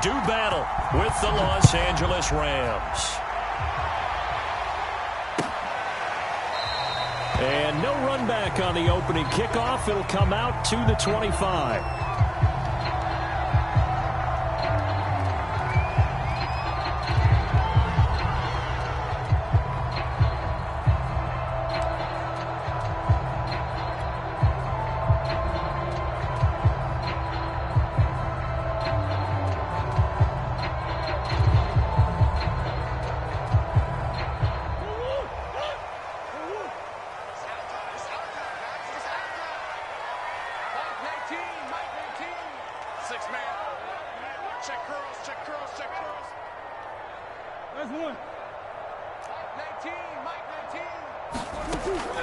do battle with the Los Angeles Rams. And no run back on the opening kickoff. It'll come out to the 25.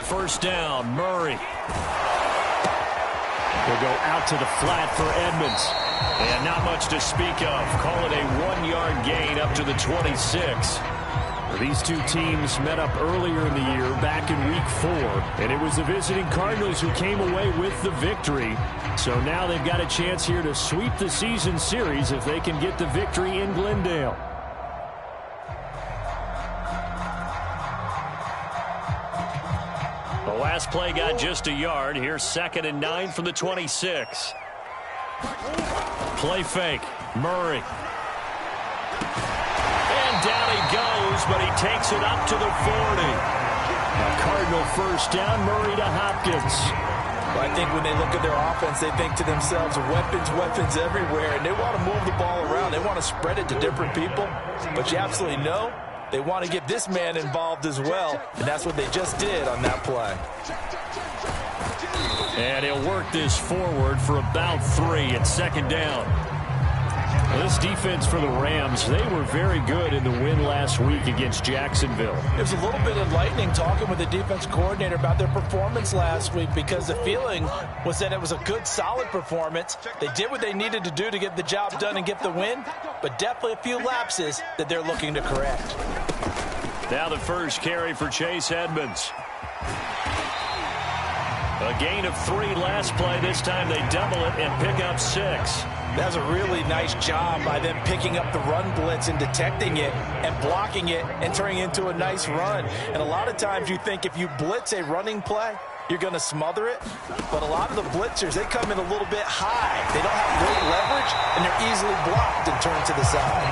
First down, Murray. Will go out to the flat for Edmonds. And not much to speak of. Call it a 1-yard gain up to the 26. These two teams met up earlier in the year, back in Week 4. And it was the visiting Cardinals who came away with the victory. So now they've got a chance here to sweep the season series if they can get the victory in Glendale. The last play got just a yard. Here's 2nd and 9 from the 26. Play fake. Murray. And down he goes, but he takes it up to the 40. A Cardinal first down, Murray to Hopkins. Well, I think when they look at their offense, they think to themselves, weapons, weapons everywhere, and they want to move the ball around. They want to spread it to different people, but you absolutely know they want to get this man involved as well, and that's what they just did on that play. And he'll work this forward for about 3 at 2nd down. Well, this defense for the Rams, they were very good in the win last week against Jacksonville. It was a little bit enlightening talking with the defense coordinator about their performance last week because the feeling was that it was a good, solid performance. They did what they needed to do to get the job done and get the win, but definitely a few lapses that they're looking to correct. Now the first carry for Chase Edmonds. A gain of 3 last play. This time they double it and pick up 6. That's a really nice job by them picking up the run blitz and detecting it and blocking it and turning it into a nice run. And a lot of times you think if you blitz a running play, you're going to smother it. But a lot of the blitzers, they come in a little bit high. They don't have great leverage, and they're easily blocked and turned to the side.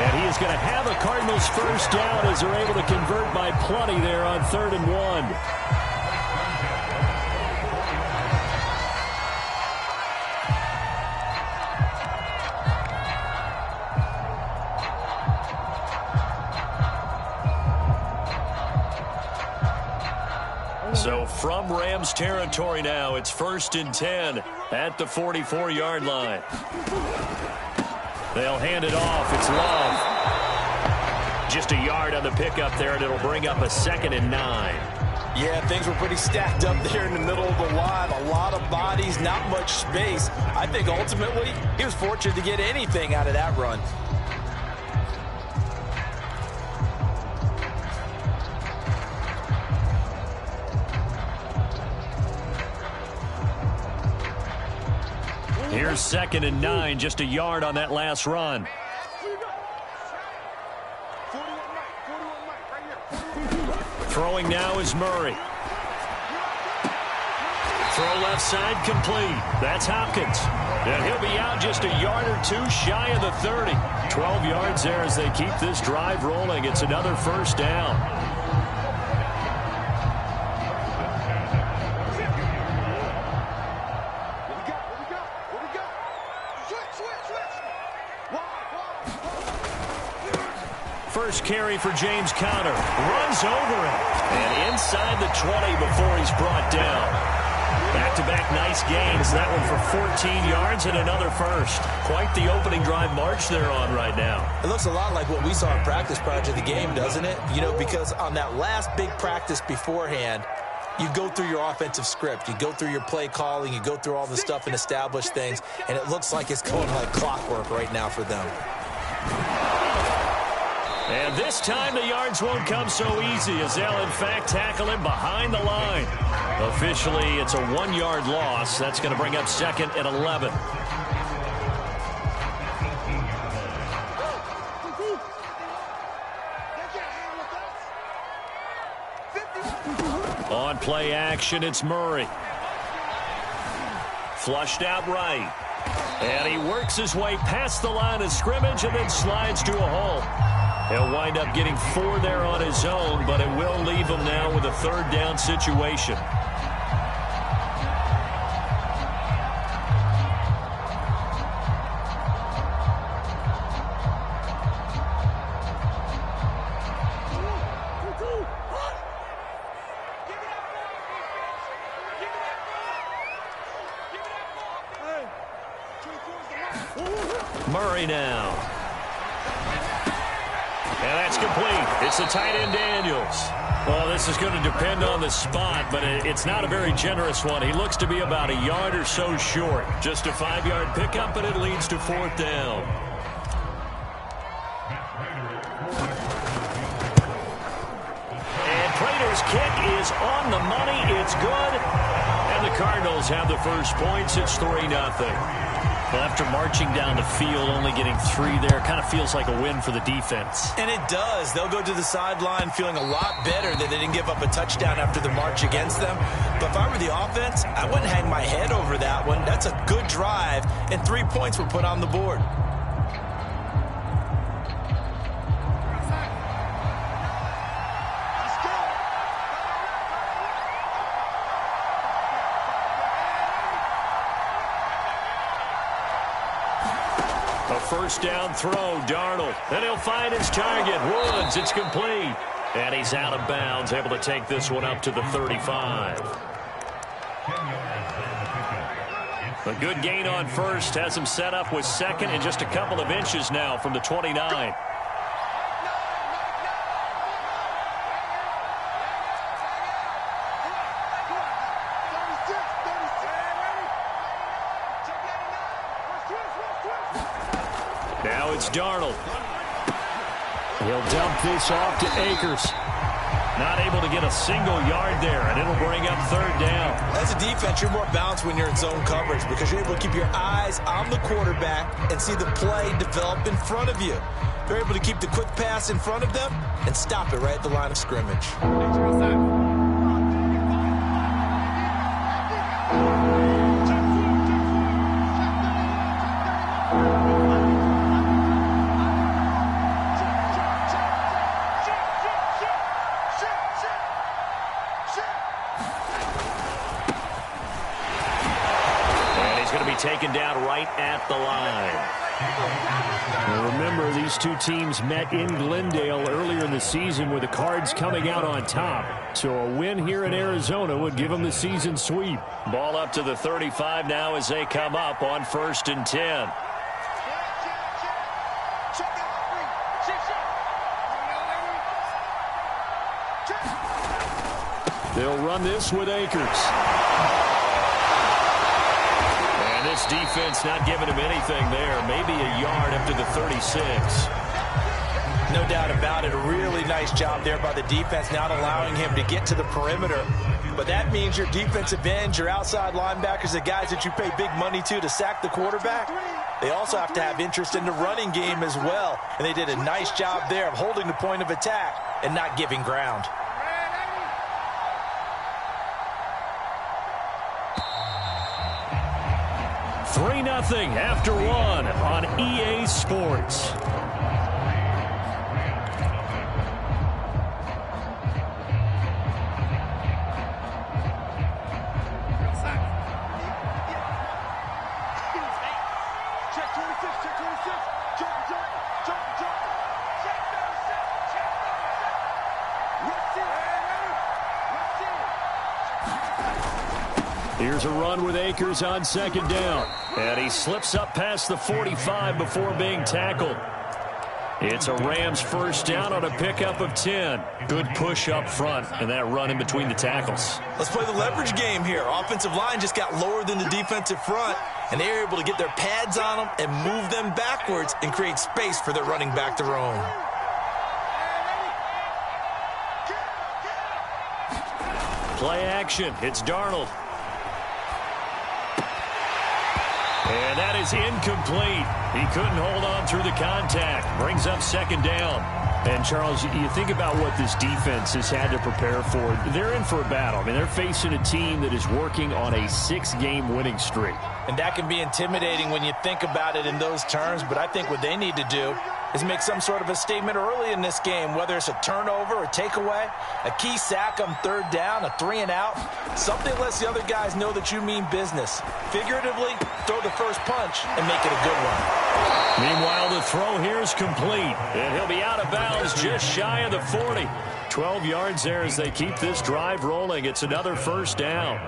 And he is going to have a Cardinals first down as they're able to convert by plenty there on 3rd and 1. So from Rams territory now, it's 1st and 10 at the 44-yard line. They'll hand it off. It's Love. Just a yard on the pickup there, and it'll bring up a 2nd and 9. Yeah, things were pretty stacked up there in the middle of the line. A lot of bodies, not much space. I think ultimately he was fortunate to get anything out of that run. Here's 2nd and 9, just a yard on that last run. Throwing now is Murray. Throw left side complete. That's Hopkins. And he'll be out just a yard or 2 shy of the 30. 12 yards there as they keep this drive rolling. It's another first down. First carry for James Conner. Runs over it. And inside the 20 before he's brought down. Back-to-back nice gains. That one for 14 yards and another first. Quite the opening drive march they're on right now. It looks a lot like what we saw in practice prior to the game, doesn't it? You know, because on that last big practice beforehand, you go through your offensive script. You go through your play calling. You go through all the stuff and establish things. And it looks like it's going like clockwork right now for them. And this time the yards won't come so easy as they'll, in fact, tackle him behind the line. Officially, it's a 1-yard loss. That's going to bring up 2nd and 11. on play action, it's Murray. Flushed out right. And he works his way past the line of scrimmage and then slides to a hole. He'll wind up getting 4 there on his own, but it will leave him now with a third down situation. Murray now. And that's complete. It's the tight end Daniels. Well, this is going to depend on the spot, but it's not a very generous one. He looks to be about a yard or so short. Just a 5-yard pickup, and it leads to 4th down. And Prater's kick is on the money. It's good. And the Cardinals have the first points. It's 3-0. Well, after marching down the field, only getting 3 there, kind of feels like a win for the defense. And it does. They'll go to the sideline feeling a lot better that they didn't give up a touchdown after the march against them. But if I were the offense, I wouldn't hang my head over that one. That's a good drive, and 3 points were put on the board. First down throw, Darnold. Then he'll find his target, Woods. It's complete. And he's out of bounds, able to take this one up to the 35. A good gain on first has him set up with second and just a couple of inches now from the 29. Now it's Darnold. He'll dump this off to Akers. Not able to get a single yard there, and it'll bring up 3rd down. As a defense, you're more balanced when you're in zone coverage because you're able to keep your eyes on the quarterback and see the play develop in front of you. They're able to keep the quick pass in front of them and stop it right at the line of scrimmage. Taken down right at the line. Now remember, these two teams met in Glendale earlier in the season with the Cards coming out on top. So a win here in Arizona would give them the season sweep. Ball up to the 35 now as they come up on 1st and 10. They'll run this with Akers. This defense not giving him anything there. Maybe a yard up to the 36. No doubt about it. A really nice job there by the defense, not allowing him to get to the perimeter. But that means your defensive ends, your outside linebackers, the guys that you pay big money to sack the quarterback, they also have to have interest in the running game as well. And they did a nice job there of holding the point of attack and not giving ground. 3-0 after 1 on EA Sports. Here's a run with Akers on 2nd down. And he slips up past the 45 before being tackled. It's a Rams 1st down on a pickup of 10. Good push up front and that run in between the tackles. Let's play the leverage game here. Offensive line just got lower than the defensive front, and they were able to get their pads on them and move them backwards and create space for their running back to roam. Play action. It's Darnold. And that is incomplete. He couldn't hold on through the contact. Brings up 2nd down. And, Charles, you think about what this defense has had to prepare for. They're in for a battle. I mean, they're facing a team that is working on a 6-game winning streak. And that can be intimidating when you think about it in those terms, but I think what they need to do is make some sort of a statement early in this game, whether it's a turnover, a takeaway, a key sack on third down, a 3-and-out. Something lets the other guys know that you mean business. Figuratively, throw the first punch and make it a good one. Meanwhile, the throw here is complete, and he'll be out of bounds just shy of the 40. 12 yards there as they keep this drive rolling. It's another first down.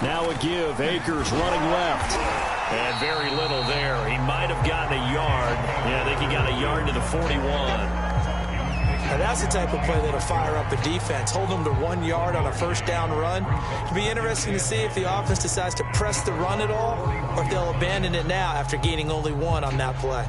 Now a give. Akers running left. And very little there. He might have gotten a yard. Yeah, I think he got a yard to the 41. Now that's the type of play that'll fire up the defense. Hold them to 1 yard on a first down run. It'll be interesting to see if the offense decides to press the run at all or if they'll abandon it now after gaining only 1 on that play.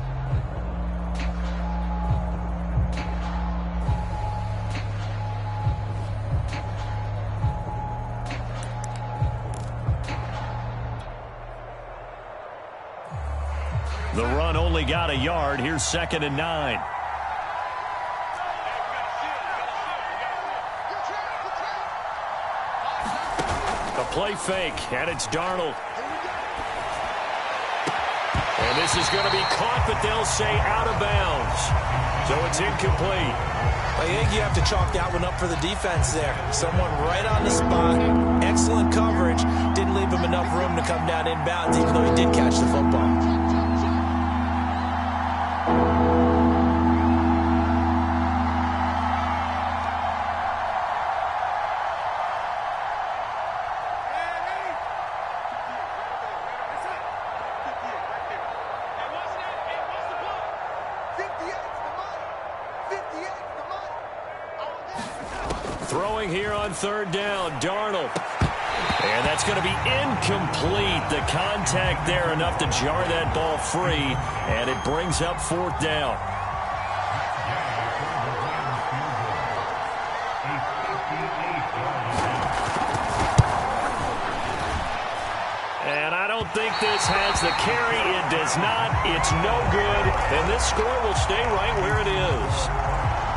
The run only got a yard. Here's 2nd and 9. A play fake, and it's Darnold. And this is going to be caught, but they'll say out of bounds. So it's incomplete. I think you have to chalk that one up for the defense there. Someone right on the spot. Excellent coverage. Didn't leave him enough room to come down inbounds, even though he did catch the football. Throwing here on 3rd down, Darnold. And that's going to be incomplete. The contact there enough to jar that ball free, and it brings up 4th down. And I don't think this has the carry. It does not. It's no good. And this score will stay right where it is.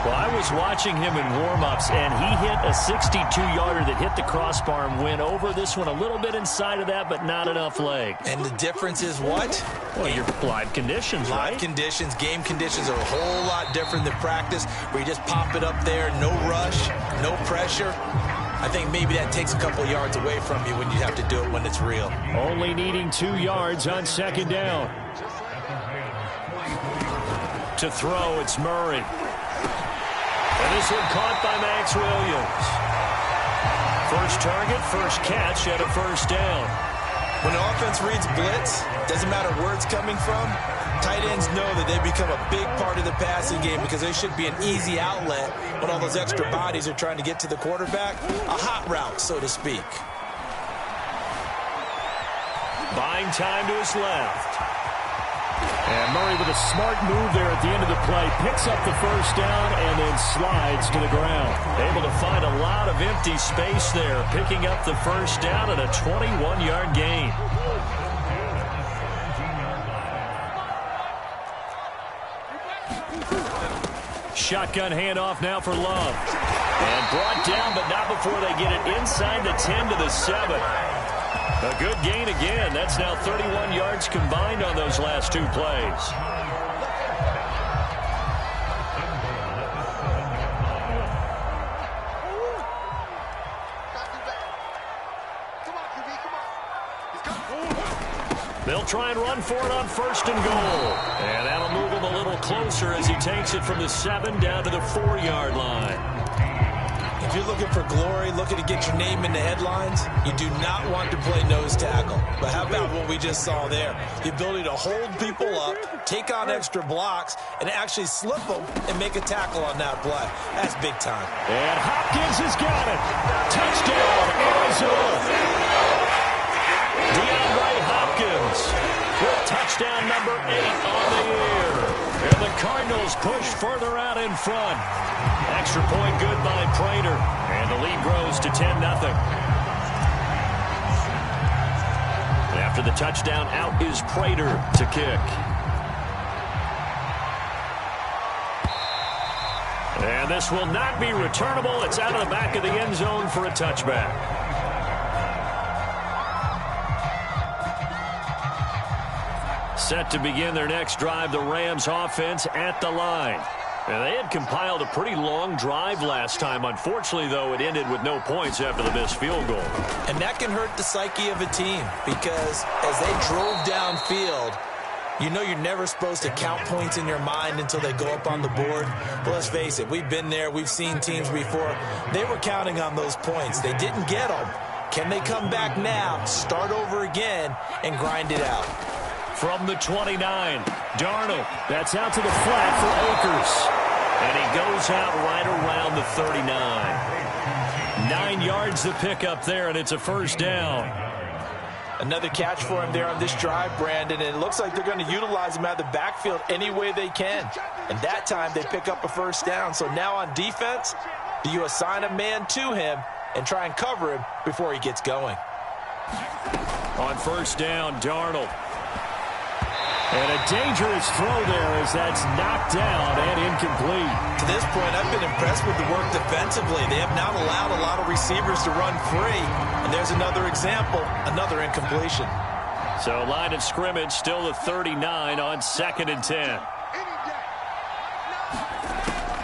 Well, I was watching him in warm-ups, and he hit a 62-yarder that hit the crossbar and went over this one a little bit inside of that, but not enough leg. And the difference is what? Well, your live conditions, right? Live conditions, game conditions are a whole lot different than practice, where you just pop it up there, no rush, no pressure. I think maybe that takes a couple yards away from you when you have to do it when it's real. Only needing 2 yards on 2nd down. To throw, it's Murray. And this one caught by Max Williams. First target, first catch, and a first down. When the offense reads blitz, doesn't matter where it's coming from, tight ends know that they become a big part of the passing game because they should be an easy outlet when all those extra bodies are trying to get to the quarterback. A hot route, so to speak. Buying time to his left. And Murray with a smart move there at the end of the play. Picks up the first down and then slides to the ground. Able to find a lot of empty space there. Picking up the first down and a 21-yard gain. Shotgun handoff now for Love. And brought down, but not before they get it inside the 10 to the 7. A good gain again. That's now 31 yards combined on those last 2 plays. They'll try and run for it on 1st and goal. And that'll move him a little closer as he takes it from the 7 down to the 4-yard line. you're looking for glory, looking to get your name in the headlines, you do not want to play nose tackle. But how about what we just saw there? The ability to hold people up, take on extra blocks, and actually slip them and make a tackle on that play. That's big time. And Hopkins has got it. Touchdown, Arizona. DeAndre Hopkins with touchdown number 8 on the year. And the Cardinals push further out in front. Extra point good by Prater. And the lead grows to 10-0. After the touchdown, out is Prater to kick. And this will not be returnable. It's out of the back of the end zone for a touchback. Set to begin their next drive, the Rams offense at the line. And they had compiled a pretty long drive last time. Unfortunately, though, it ended with no points after the missed field goal. And that can hurt the psyche of a team because as they drove downfield, you know you're never supposed to count points in your mind until they go up on the board. But let's face it, we've been there. We've seen teams before. They were counting on those points. They didn't get them. Can they come back now, start over again, and grind it out? From the 29, Darnold. That's out to the flat for Akers. And he goes out right around the 39. 9 yards to pick up there, and it's a first down. Another catch for him there on this drive, Brandon, and it looks like they're going to utilize him out of the backfield any way they can. And that time they pick up a first down. So now on defense, do you assign a man to him and try and cover him before he gets going? On first down, Darnold. And a dangerous throw there as that's knocked down and incomplete. To this point, I've been impressed with the work defensively. They have not allowed a lot of receivers to run free. And there's another example, another incompletion. So line of scrimmage still the 39 on 2nd and 10.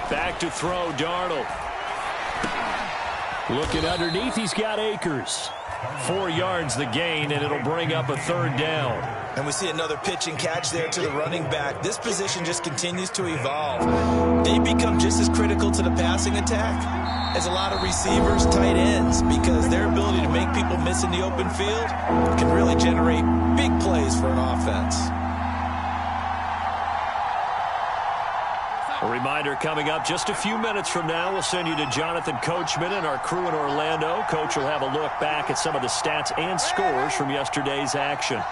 Back to throw, Darnold. Looking underneath, he's got Akers. 4 yards the gain, and it'll bring up a third down. And we see another pitch and catch there to the running back. This position just continues to evolve. They become just as critical to the passing attack as a lot of receivers, tight ends, because their ability to make people miss in the open field can really generate big plays for an offense. A reminder coming up just a few minutes from now, we'll send you to Jonathan Coachman and our crew in Orlando. Coach will have a look back at some of the stats and scores from yesterday's action.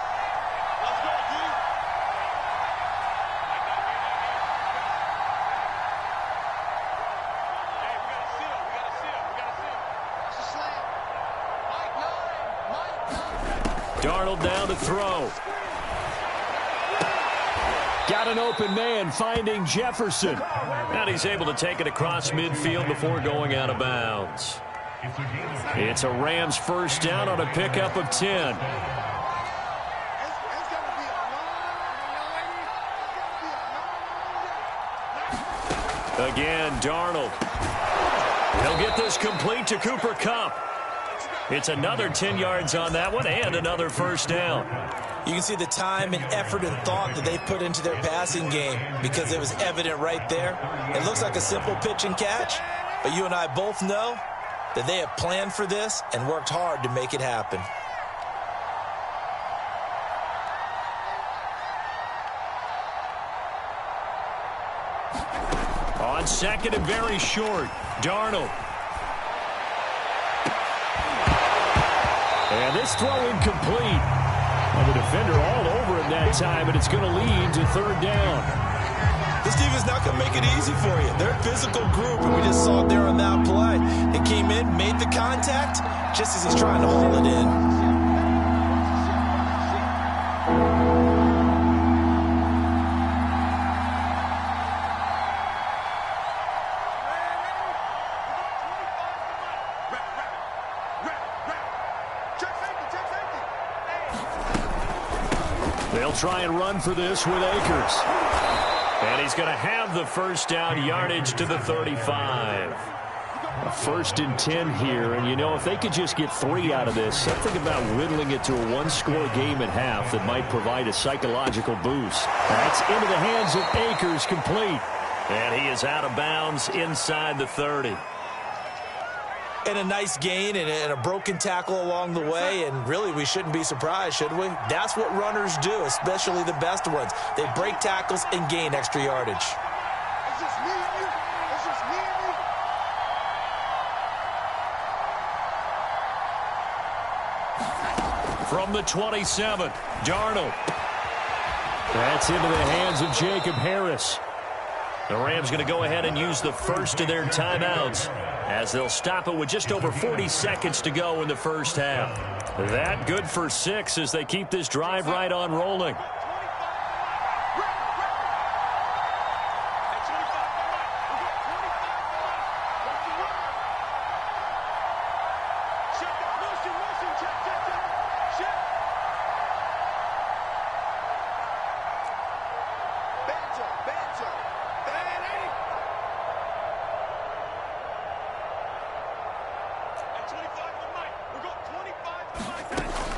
Darnold down to throw. Got an open man finding Jefferson. And he's able to take it across midfield before going out of bounds. It's a Rams first down on a pickup of 10. Again, Darnold. He'll get this complete to Cooper Kupp. It's another 10 yards on that one and another first down. You can see the time and effort and thought that they put into their passing game because it was evident right there. It looks like a simple pitch and catch, but you and I both know that they have planned for this and worked hard to make it happen. On second and very short, Darnold. And this throw incomplete. And the defender all over him that time, and it's going to lead to third down. This defense not going to make it easy for you. They're a physical group, and we just saw it there on that play. It came in, made the contact, just as he's trying to haul it in. They'll try and run for this with Akers. And he's going to have the first down, yardage to the 35. A 1st and 10 here, and you know, if they could just get 3 out of this, something about whittling it to a one-score game at half that might provide a psychological boost. That's into the hands of Akers, complete. And he is out of bounds inside the 30. And a nice gain and a broken tackle along the way, and really we shouldn't be surprised, should we? That's what runners do, especially the best ones. They break tackles and gain extra yardage. It's just me and you. It's just me and you. From the 27, Darnold. That's into the hands of Jacob Harris. The Rams going to go ahead and use the first of their timeouts as they'll stop it with just over 40 seconds to go in the first half. That good for 6 as they keep this drive right on rolling.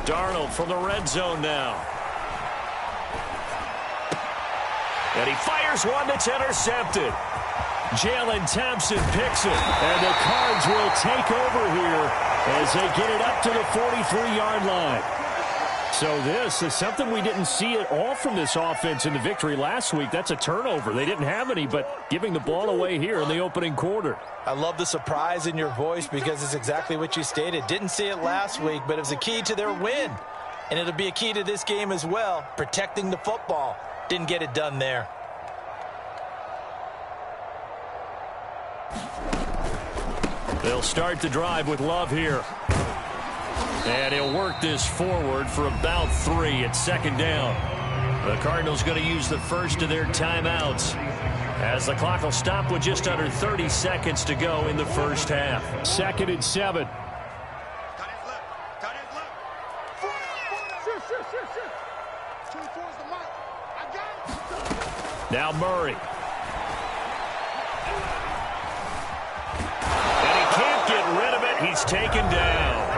Darnold from the red zone now. And he fires one that's intercepted. Jalen Thompson picks it. And the Cards will take over here as they get it up to the 43-yard line. So this is something we didn't see at all from this offense in the victory last week. That's a turnover. They didn't have any, but giving the ball away here in the opening quarter. I love the surprise in your voice because it's exactly what you stated. Didn't see it last week, but it was a key to their win. And it'll be a key to this game as well, protecting the football. Didn't get it done there. They'll start the drive with Love here. And he'll work this forward for about 3 at second down. The Cardinals going to use the first of their timeouts as the clock will stop with just under 30 seconds to go in the first half. 2nd and 7. Now Murray. And he can't get rid of it. He's taken down.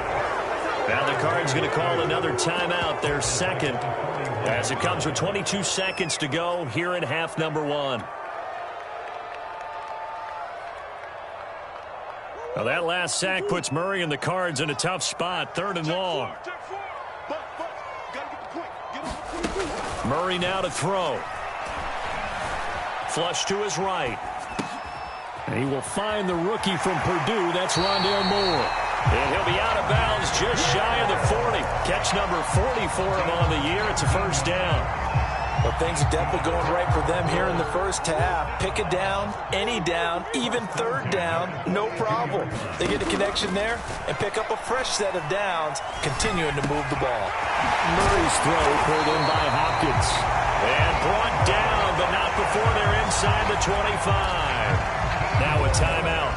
Now the Cards going to call another timeout, their second, as it comes with 22 seconds to go here in half number 1. Well, that last sack puts Murray and the Cards in a tough spot, 3rd and long. Murray now to throw. Flush to his right. And he will find the rookie from Purdue. That's Rondale Moore. And he'll be out of bounds just shy of the 40. Catch number 40 for him on the year. It's a first down. Well, things are definitely going right for them here in the first half. Pick a down, any down, even 3rd down, no problem. They get a connection there and pick up a fresh set of downs, continuing to move the ball. Murray's throw pulled in by Hopkins. And brought down, but not before they're inside the 25. Now a timeout.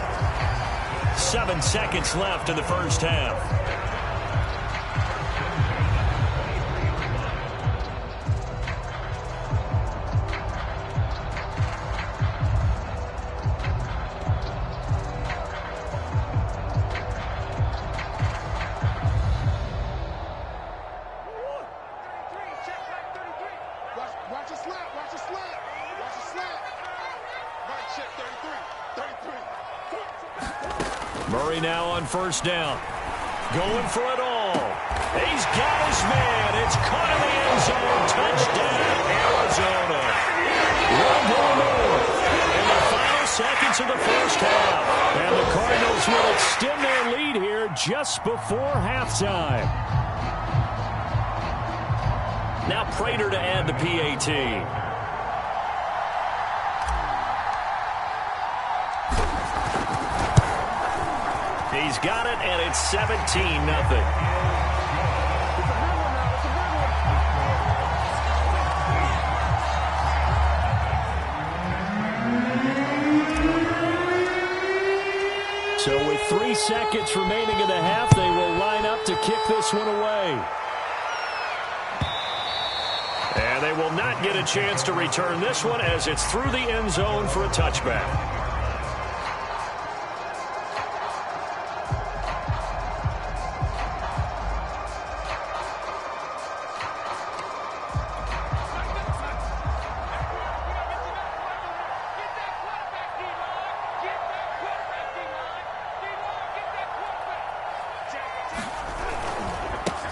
7 seconds left in the first half. Watch a slap. Watch a slap. Watch a slap. Right check 33. Murray now on first down. Going for it all. He's got his man. It's caught in the end zone. Touchdown, Arizona. Rondale Moore in the final seconds of the first half. And the Cardinals will extend their lead here just before halftime. Now Prater to add the PAT. He's got it, and it's 17-0. So with 3 seconds remaining in the half, they will line up to kick this one away. And they will not get a chance to return this one as it's through the end zone for a touchback.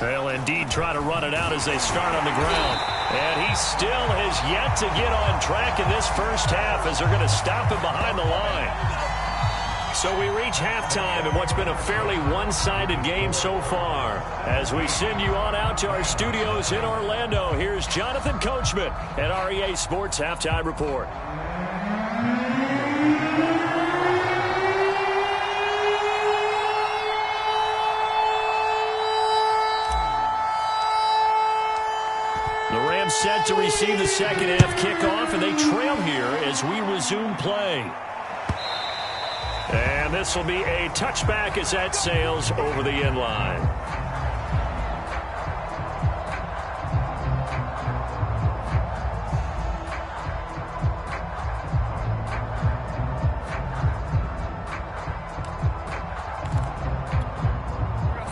They'll indeed try to run it out as they start on the ground. And he still has yet to get on track in this first half as they're going to stop him behind the line. So we reach halftime in what's been a fairly one-sided game so far. As we send you on out to our studios in Orlando, here's Jonathan Coachman at REA Sports Halftime Report. The Rams set to receive the second half kickoff, and they trail here as we resume play. And this will be a touchback as that sails over the end line.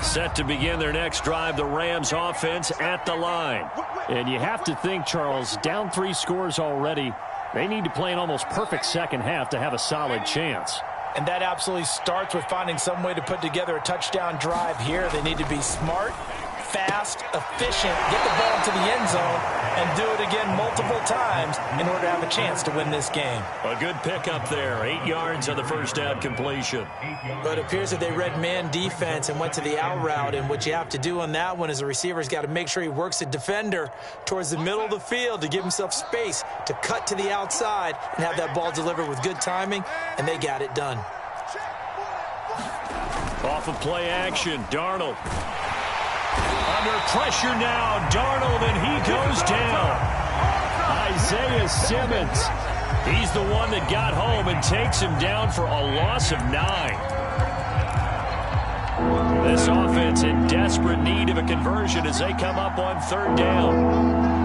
Set to begin their next drive, the Rams offense at the line. And you have to think, Charles, down 3 scores already. They need to play an almost perfect second half to have a solid chance. And that absolutely starts with finding some way to put together a touchdown drive here. They need to be smart, fast, efficient, get the ball into the end zone, and do it again multiple times in order to have a chance to win this game. A good pickup there, 8 yards on the first down completion. But it appears that they read man defense and went to the out route, and what you have to do on that one is the receiver's got to make sure he works the defender towards the middle of the field to give himself space to cut to the outside and have that ball delivered with good timing, and they got it done. Off of play action, Darnold. Under pressure now, Darnold, and he goes down. Isaiah Simmons. He's the one that got home and takes him down for a loss of 9. This offense in desperate need of a conversion as they come up on third down.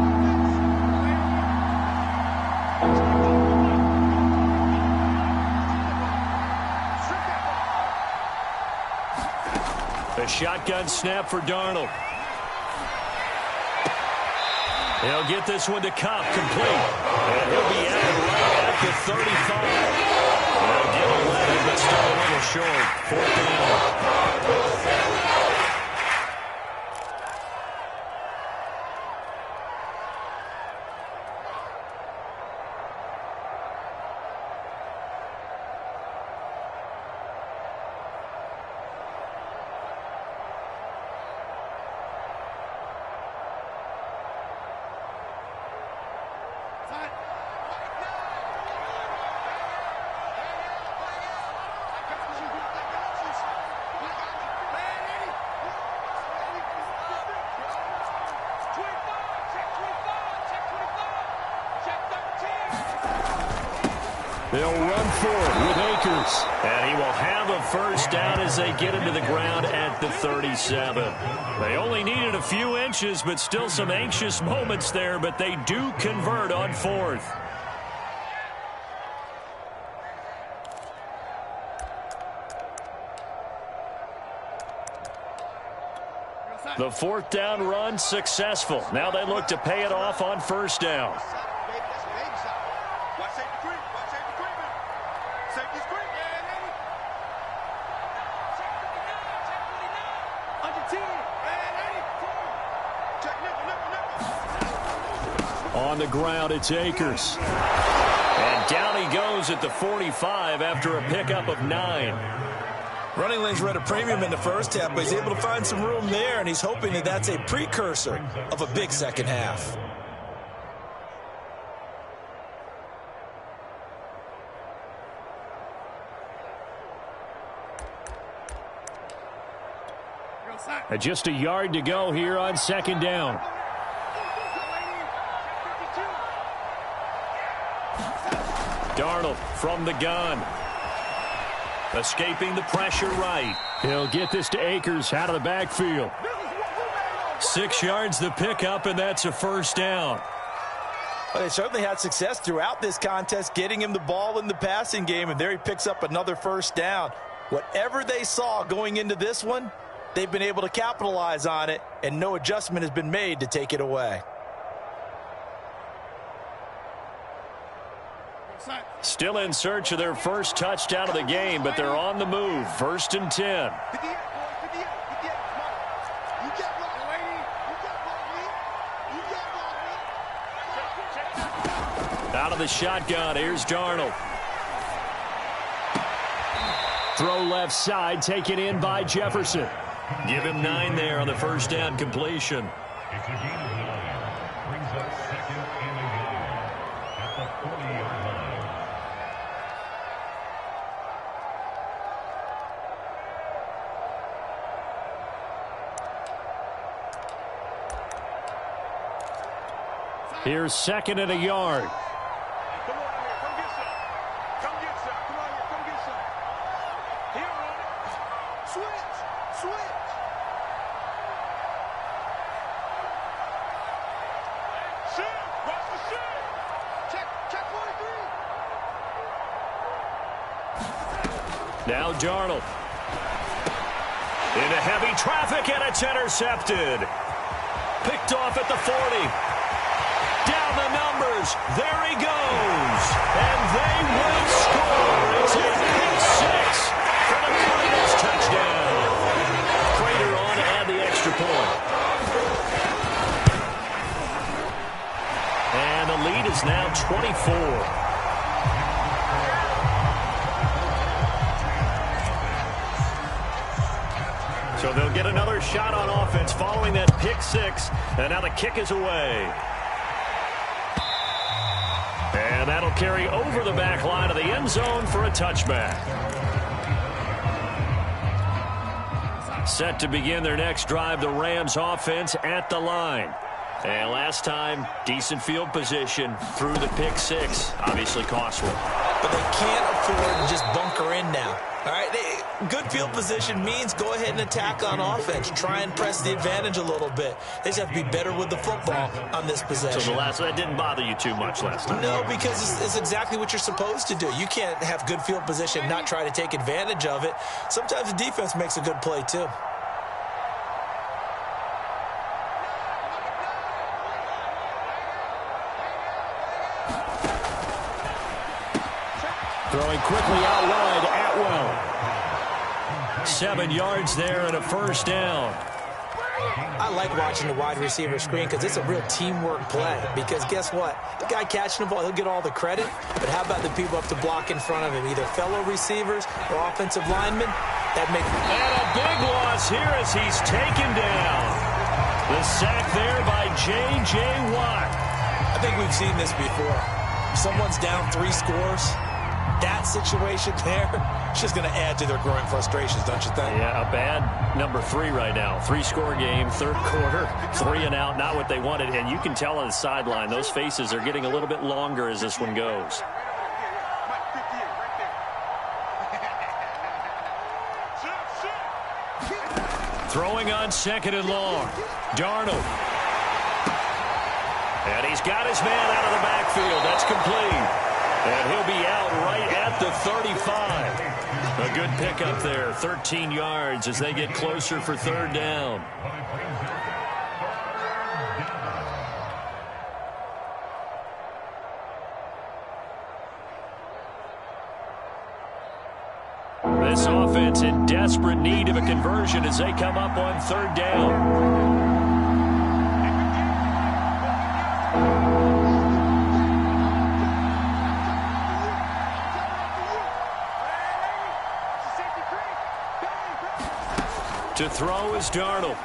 A shotgun snap for Darnold. He'll get this one to Cup, complete. And he'll be out right at the 35. They'll get 11, but still a little short. 4th down. They'll run for it with Akers. And he will have a first down as they get into the ground at the 37. They only needed a few inches, but still some anxious moments there, but they do convert on 4th. The 4th down run successful. Now they look to pay it off on first down. On the ground, it's Akers. And down he goes at the 45 after a pickup of 9. Running lanes were at a premium in the first half, but he's able to find some room there, and he's hoping that that's a precursor of a big second half. Just a yard to go here on second down. Darnold from the gun. Escaping the pressure right. He'll get this to Akers out of the backfield. 6 yards the pickup, and that's a first down. Well, they certainly had success throughout this contest getting him the ball in the passing game, and there he picks up another first down. Whatever they saw going into this one, they've been able to capitalize on it, and no adjustment has been made to take it away. Still in search of their first touchdown of the game, but they're on the move. 1st and 10. Out of the shotgun, here's Darnold. Throw left side, taken in by Jefferson. Give him 9 there on the first down completion. It's a gain of 9. Brings up second and a goal at the 40-yard line. Here's second and a yard. Come on here, come get some. Come get some. Come on here, come get some. He don't want it. Switch. Shoot. Watch the shoot. Check 43. Now Darnold. Into heavy traffic, and it's intercepted. Picked off at the 40. Down the numbers. There he goes. And they will score. It's a pick 6 for the Cardinals touchdown. Prater on to add the extra point. And the lead is now 24. So they'll get another shot on offense following that pick 6. And now the kick is away. And that'll carry over the back line of the end zone for a touchback. Set to begin their next drive, the Rams offense at the line. And last time, decent field position through the pick 6. Obviously costly. But they can't afford to just bunker in now. All right, good field position means go ahead and attack on offense. Try and press the advantage a little bit. They just have to be better with the football on this possession. So that didn't bother you too much last time? No, because it's exactly what you're supposed to do. You can't have good field position and not try to take advantage of it. Sometimes the defense makes a good play, too. Throwing quickly out wide, Atwell. 7 yards there and a first down. I like watching the wide receiver screen because it's a real teamwork play. Because guess what? The guy catching the ball, he'll get all the credit. But how about the people up to block in front of him? Either fellow receivers or offensive linemen. That makes. And a big loss here as he's taken down. The sack there by J.J. Watt. I think we've seen this before. Someone's down 3 scores. That situation there, it's just going to add to their growing frustrations, don't you think? Yeah, a bad number 3 right now. 3-score game, third quarter, 3 and out, not what they wanted. And you can tell on the sideline, those faces are getting a little bit longer as this one goes. Throwing on second and long. Darnold. And he's got his man out of the backfield. That's complete. And he'll be out right at the 35. A good pickup there, 13 yards as they get closer for third down. This offense in desperate need of a conversion as they come up on third down. To throw is Darnold.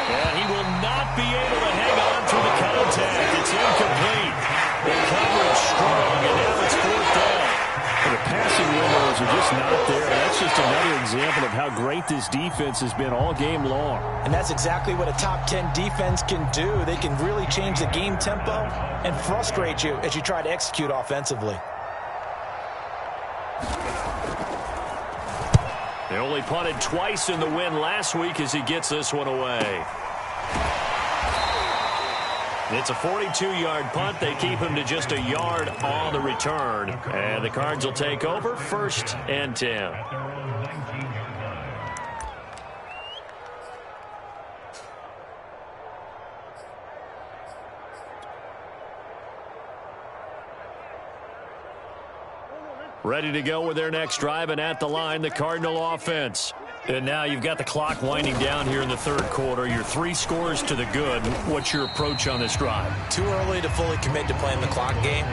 And he will not be able to hang on through the contact. It's incomplete. The coverage strong, and now it's fourth down. And the passing windows are just not there. That's just another example of how great this defense has been all game long. And that's exactly what a top 10 defense can do. They can really change the game tempo and frustrate you as you try to execute offensively. They only punted twice in the win last week as he gets this one away. It's a 42-yard punt. They keep him to just a yard on the return. And the Cards will take over, 1st and 10. Ready to go with their next drive, and at the line, the Cardinal offense. And now you've got the clock winding down here in the third quarter. You're 3 scores to the good. What's your approach on this drive? Too early to fully commit to playing the clock game.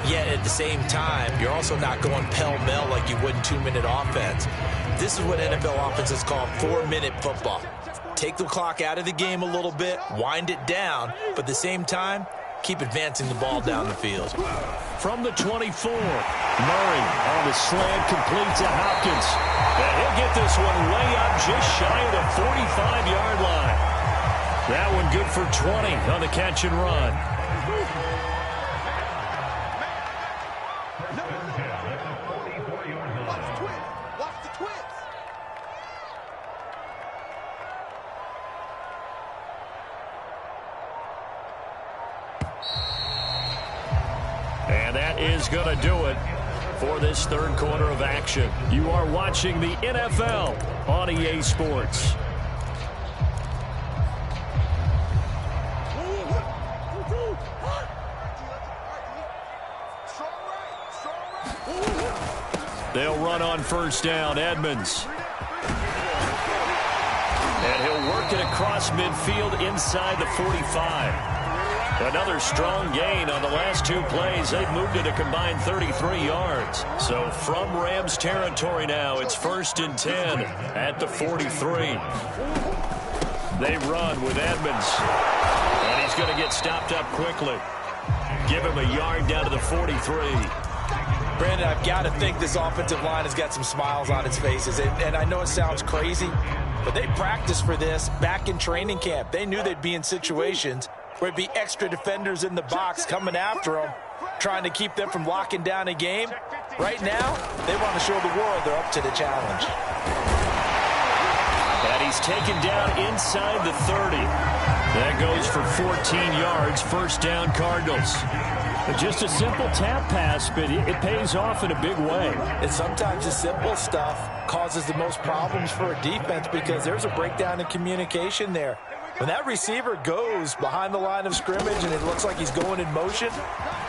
Yet at the same time, you're also not going pell-mell like you would in 2-minute offense. This is what NFL offenses call 4-minute football. Take the clock out of the game a little bit, wind it down, but at the same time, keep advancing the ball down the field. From the 24, Murray on the slant completes to Hopkins. And he'll get this one way up just shy of the 45-yard line. That one good for 20 on the catch and run. Watch the twist. And that is going to do it for this third quarter of action. You are watching the NFL on EA Sports. They'll run on first down. Edmonds. And he'll work it across midfield inside the 45. Another strong gain on the last 2 plays. They've moved it a combined 33 yards. So from Rams territory now, it's 1st and 10 at the 43. They run with Edmonds. And he's going to get stopped up quickly. Give him a yard down to the 43. Brandon, I've got to think this offensive line has got some smiles on its faces. And I know it sounds crazy, but they practiced for this back in training camp. They knew they'd be in situations where it'd be extra defenders in the box coming after them, trying to keep them from locking down a game. Right now, they want to show the world they're up to the challenge. And he's taken down inside the 30. That goes for 14 yards, first down Cardinals. Just a simple tap pass, but it pays off in a big way. And sometimes the simple stuff causes the most problems for a defense because there's a breakdown in communication there. When that receiver goes behind the line of scrimmage and it looks like he's going in motion,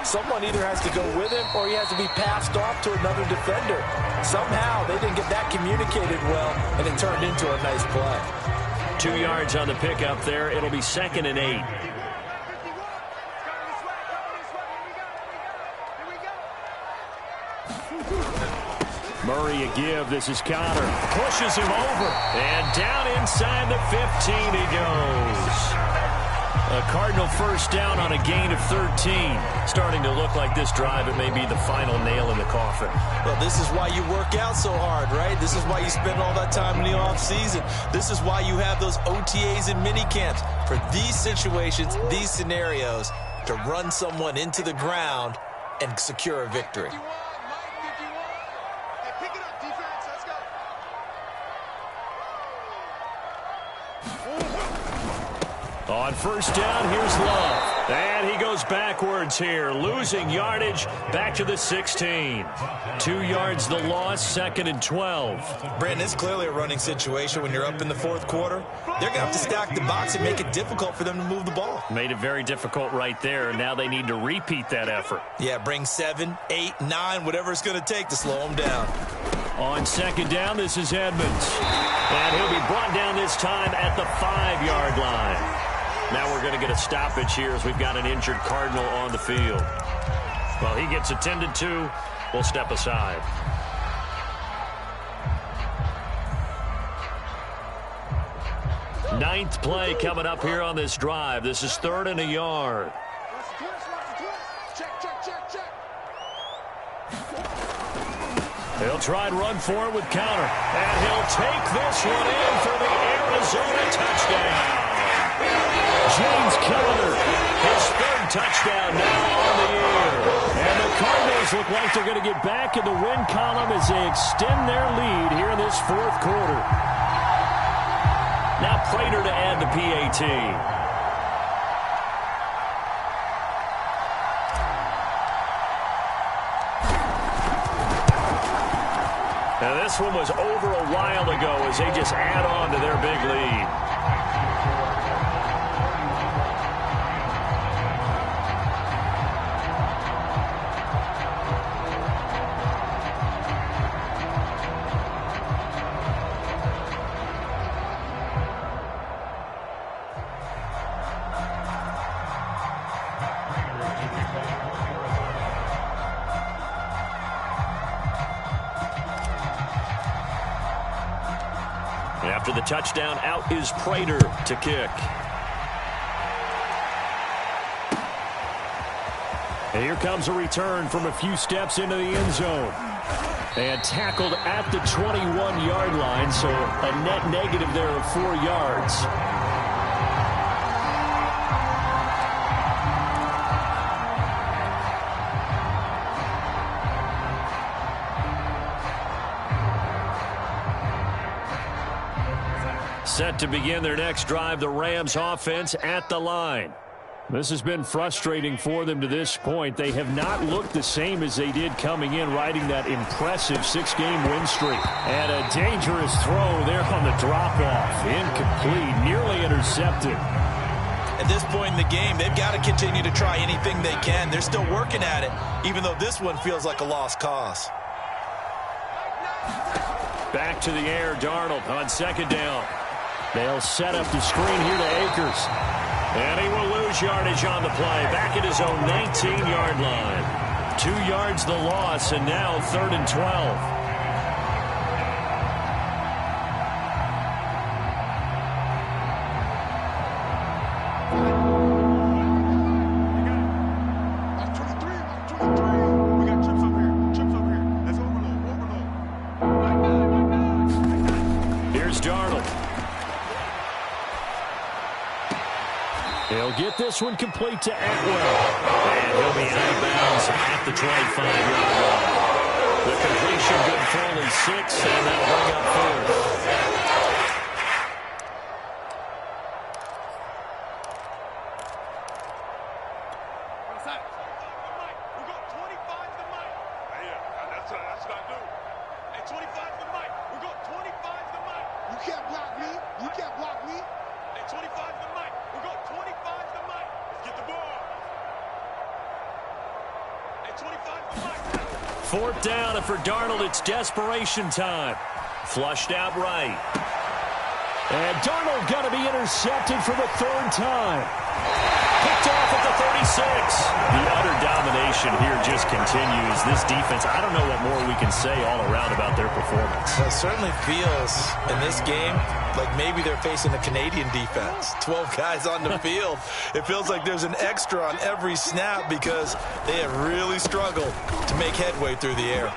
someone either has to go with him or he has to be passed off to another defender. Somehow they didn't get that communicated well, and it turned into a nice play. 2 yards on the pickup there. It'll be 2nd and 8. Murray a give. This is Connor. Pushes him over. And down inside the 15 he goes. A Cardinal first down on a gain of 13. Starting to look like this drive, it may be the final nail in the coffin. Well, this is why you work out so hard, right? This is why you spend all that time in the offseason. This is why you have those OTAs and mini camps. For these situations, these scenarios, to run someone into the ground and secure a victory. On first down, here's Love. And he goes backwards here, losing yardage back to the 16. 2 yards the loss, 2nd and 12. Brandon, it's clearly a running situation when you're up in the fourth quarter. They're going to have to stack the box and make it difficult for them to move the ball. Made it very difficult right there. Now they need to repeat that effort. Yeah, bring 7, 8, 9, whatever it's going to take to slow them down. On second down, this is Edmonds. And he'll be brought down this time at the 5-yard line. Now we're going to get a stoppage here as we've got an injured Cardinal on the field. Well, he gets attended to. We'll step aside. Ninth play coming up here on this drive. This is 3rd and a yard. He'll try and run for it with counter. And he'll take this one in for the Arizona touchdown. James Conner, his 3rd touchdown now on the year. And the Cardinals look like they're going to get back in the win column as they extend their lead here in this 4th quarter. Now Prater to add the PAT. Now this one was over a while ago as they just add on to their big lead. After the touchdown, out is Prater to kick. And here comes a return from a few steps into the end zone. And tackled at the 21-yard line, so a net negative there of 4 yards. Set to begin their next drive, the Rams offense at the line. This has been frustrating for them to this point. They have not looked the same as they did coming in, riding that impressive 6-game win streak. And a dangerous throw there on the drop-off. Incomplete, nearly intercepted. At this point in the game, they've got to continue to try anything they can. They're still working at it, even though this one feels like a lost cause. Back to the air, Darnold on second down. They'll set up the screen here to Akers. And he will lose yardage on the play. Back at his own 19-yard line. 2 yards the loss, and now 3rd and 12. He'll get this one complete to Atwell. And he'll be out of bounds at the 25-yard line. The completion good for only 6, and that'll bring up 4th. Fourth down, and for Darnold, it's desperation time. Flushed out right. And Darnold got to be intercepted for the 3rd time. Picked off at the 36. The utter domination here just continues. This defense, I don't know what more we can say all around about their performance. Well, it certainly feels in this game like maybe they're facing a Canadian defense. 12 guys on the field. It feels like there's an extra on every snap because they have really struggled to make headway through the air.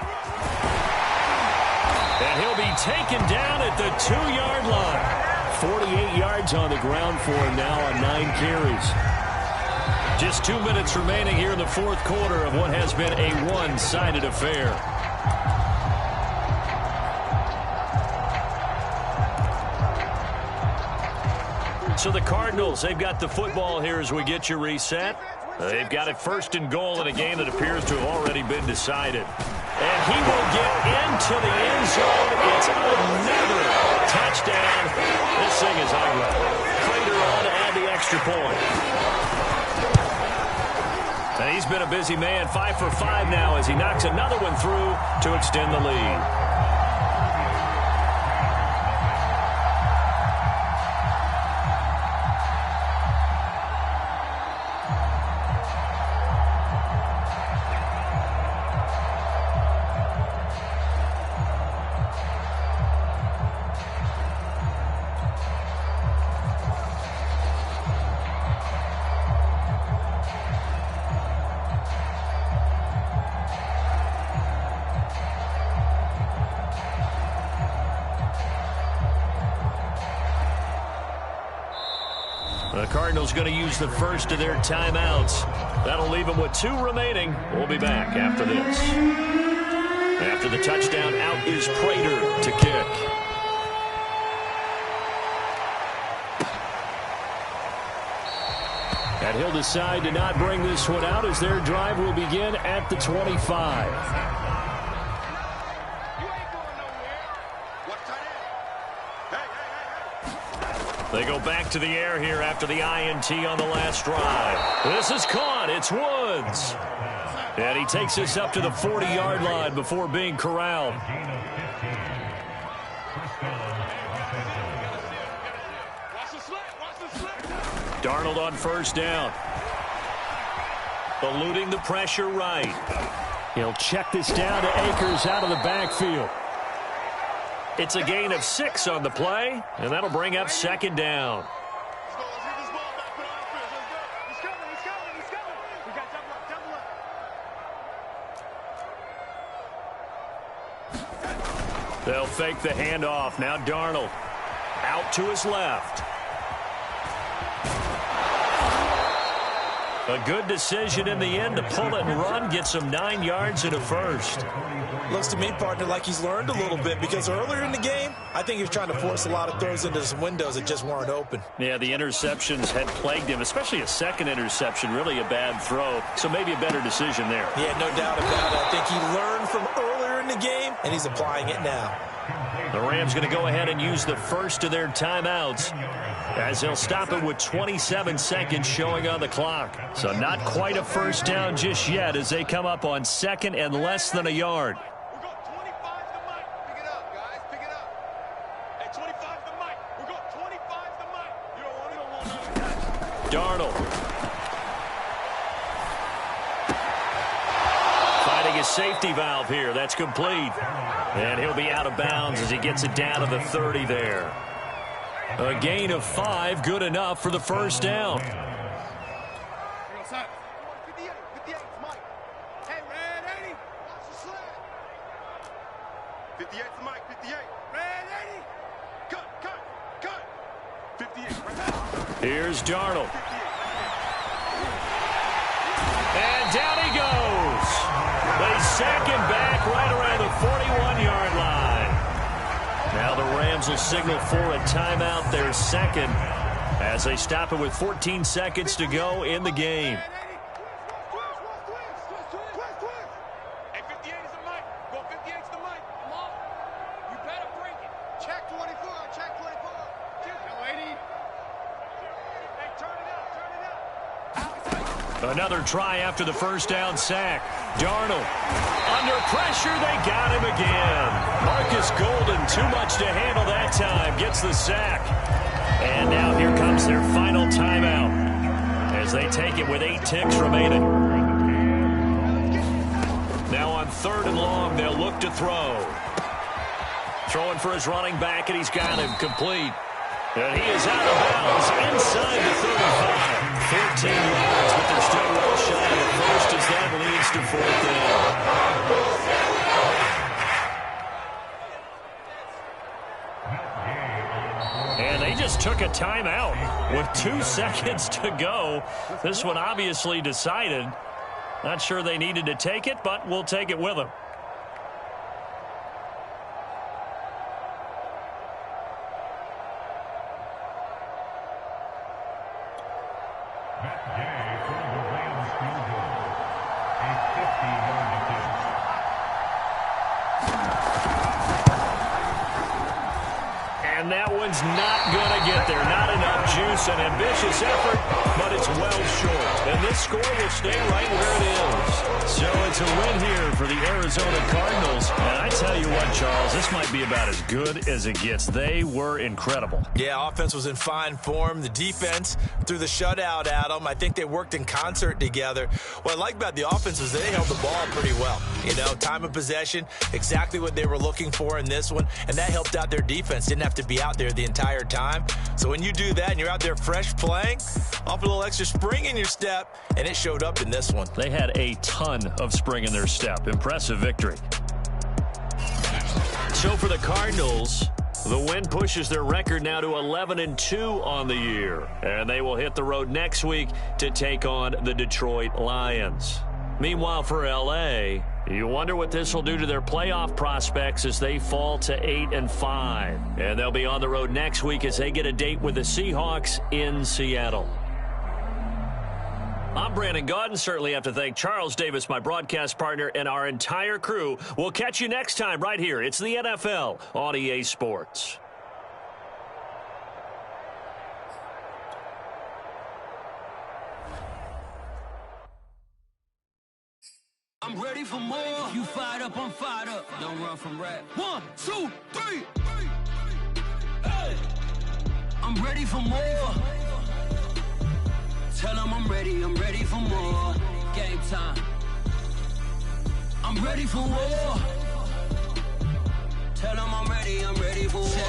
And he'll be taken down at the 2-yard line. 48 yards on the ground for him now on 9 carries. Just 2 minutes remaining here in the 4th quarter of what has been a one-sided affair. So the Cardinals, they've got the football here as we get you reset. They've got it 1st and goal in a game that appears to have already been decided. And he will get into the end zone. It's another touchdown. This thing is ugly. Prater on to add the extra point. And he's been a busy man, 5 for 5 now as he knocks another one through to extend the lead. The Cardinals going to use the first of their timeouts. That'll leave them with 2 remaining. We'll be back after this. After the touchdown, out is Prater to kick. And he'll decide to not bring this one out as their drive will begin at the 25. They go back to the air here after the INT on the last drive. This is caught. It's Woods. And he takes us up to the 40-yard line before being corralled. Darnold on first down. Eluding the pressure right. He'll check this down to Akers out of the backfield. It's a gain of 6 on the play, and that'll bring up second down. They'll fake the handoff. Now Darnold out to his left. A good decision in the end to pull it and run, get some 9 yards and a first. Looks to me, partner, like he's learned a little bit because earlier in the game, I think he was trying to force a lot of throws into some windows that just weren't open. Yeah, the interceptions had plagued him, especially a second interception, really a bad throw. So maybe a better decision there. Yeah, no doubt about it. I think he learned from earlier in the game, and he's applying it now. The Rams going to go ahead and use the first of their timeouts as they'll stop it with 27 seconds showing on the clock. So not quite a first down just yet as they come up on second and less than a yard. We've got 25 to the mic. Pick it up, guys. Pick it up. Hey, 25 to the mic. We've got 25 to the mic. You don't want it. Darnold. Finding a safety valve here. That's complete. And he'll be out of bounds as he gets it down to the 30 there. A gain of 5, good enough for the first down. 58, Mike. Hey, Red 80. Watch the sled. 58 to Mike. 58. Red 80. Cut. 58. Right now. Here's Darnold. And down he goes. They sack him back right around the 41-yard line. Now the Rams will signal for a timeout, their second, as they stop it with 14 seconds to go in the game. Hey, 58 is the mic. Go 58 is the mic. Come on. You better bring it. Check 24. Check 24. Go 80. Hey, turn it up. Another try after the first down sack. Darnold under pressure. They got him again. Marcus Golden, too much to handle that time, gets the sack. And now here comes their final timeout as they take it with 8 ticks remaining. Now on 3rd and long, they'll look to throw. Throwing for his running back, and he's got him complete. And he is out of bounds inside the 35. 14 yards, but they're still well shy of the first as that leads to 4th down. And they just took a timeout with 2 seconds to go. This one obviously decided. Not sure they needed to take it, but we'll take it with them. And that one's not going to get there. Not enough juice, an ambitious effort, but it's well short. And this score will stay right where it is. So it's a win here for the Arizona Cardinals. And I tell you what, Charles, this might be about as good as it gets. They were incredible. Yeah, offense was in fine form. The defense threw the shutout at them. I think they worked in concert together. What I like about the offense was they held the ball pretty well. You know, time of possession, exactly what they were looking for in this one. And that helped out their defense. Didn't have to be out there the entire time. So when you do that and you're out there fresh playing, off a little extra spring in your step, and it showed up in this one. They had a ton of spring in their step. Impressive victory. So for the Cardinals, the win pushes their record now to 11-2 on the year. And they will hit the road next week to take on the Detroit Lions. Meanwhile, for L.A., you wonder what this will do to their playoff prospects as they fall to 8-5. And they'll be on the road next week as they get a date with the Seahawks in Seattle. I'm Brandon Gaudin. Certainly have to thank Charles Davis, my broadcast partner, and our entire crew. We'll catch you next time right here. It's the NFL on EA Sports. I'm ready for more. You fired up, I'm fired up. Don't run from rap. 1, 2, 3. Hey. I'm ready for more. Tell them I'm ready for more. Game time. I'm ready for war. Tell them I'm ready